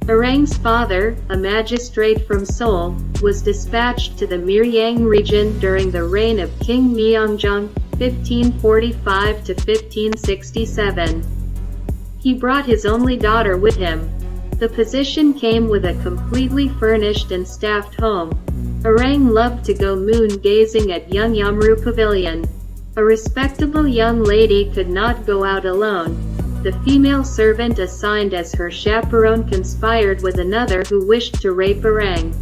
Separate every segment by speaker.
Speaker 1: Arang's father, a magistrate from Seoul, was dispatched to the Miryang region during the reign of King Myeongjong, 1545 to 1567. He brought his only daughter with him. The position came with a completely furnished and staffed home. Arang loved to go moon-gazing at Yeongnam Pavilion. A respectable young lady could not go out alone. The female servant assigned as her chaperone conspired with another who wished to rape Arang.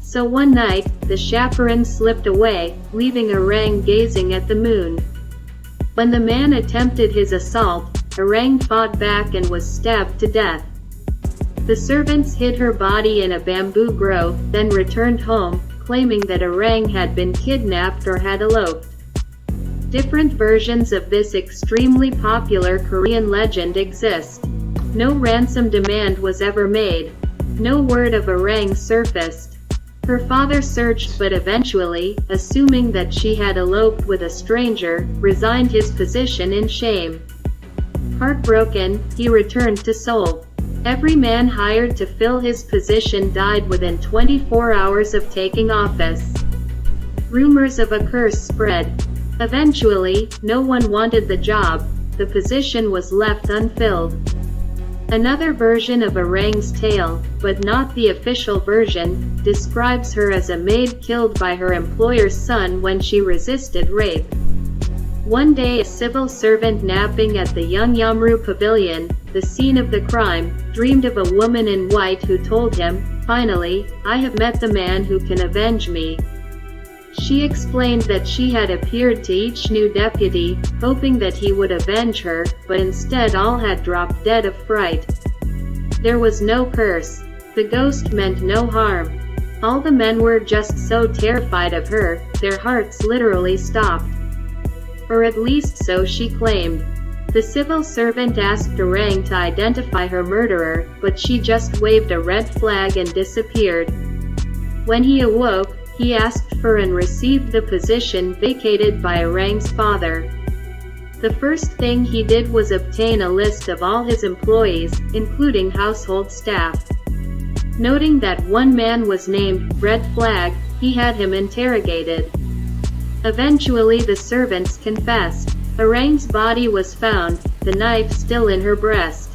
Speaker 1: So one night, the chaperone slipped away, leaving Arang gazing at the moon. When the man attempted his assault, Arang fought back and was stabbed to death. The servants hid her body in a bamboo grove, then returned home, claiming that Arang had been kidnapped or had eloped. Different versions of this extremely popular Korean legend exist. No ransom demand was ever made. No word of Arang surfaced. Her father searched but eventually, assuming that she had eloped with a stranger, resigned his position in shame. Heartbroken, he returned to Seoul. Every man hired to fill his position died within 24 hours of taking office. Rumors of a curse spread. Eventually, no one wanted the job. The position was left unfilled. Another version of Arang's tale, but not the official version, describes her as a maid killed by her employer's son when she resisted rape. One day a civil servant napping at the Yeongnam Pavilion, the scene of the crime, dreamed of a woman in white who told him, "Finally, I have met the man who can avenge me." She explained that she had appeared to each new deputy, hoping that he would avenge her, but instead all had dropped dead of fright. There was no curse. The ghost meant no harm. All the men were just so terrified of her, their hearts literally stopped. Or at least so she claimed. The civil servant asked Arang to identify her murderer, but she just waved a red flag and disappeared. When he awoke, he asked for and received the position vacated by Arang's father. The first thing he did was obtain a list of all his employees, including household staff. Noting that one man was named Red Flag, he had him interrogated. Eventually the servants confessed. Arang's body was found, the knife still in her breast.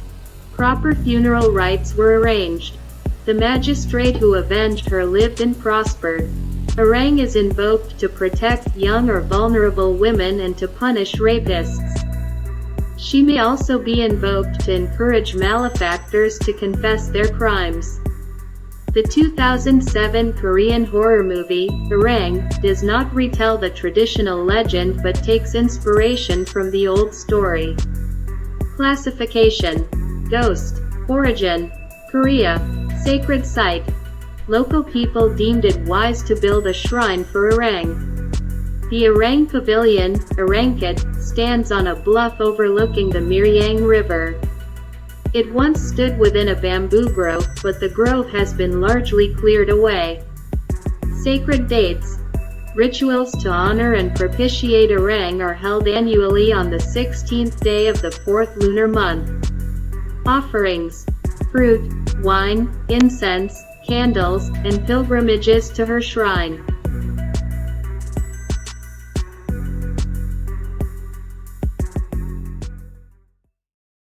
Speaker 1: Proper funeral rites were arranged. The magistrate who avenged her lived and prospered. Arang is invoked to protect young or vulnerable women and to punish rapists. She may also be invoked to encourage malefactors to confess their crimes. The 2007 Korean horror movie, Arang, does not retell the traditional legend but takes inspiration from the old story. Classification: Ghost. Origin: Korea. Sacred site. Local people deemed it wise to build a shrine for Arang. The Arang Pavilion, Arangkit, stands on a bluff overlooking the Miryang River. It once stood within a bamboo grove, but the grove has been largely cleared away. Sacred dates. Rituals to honor and propitiate Arang are held annually on the 16th day of the 4th lunar month. Offerings: fruit, wine, incense, candles, and pilgrimages to her shrine.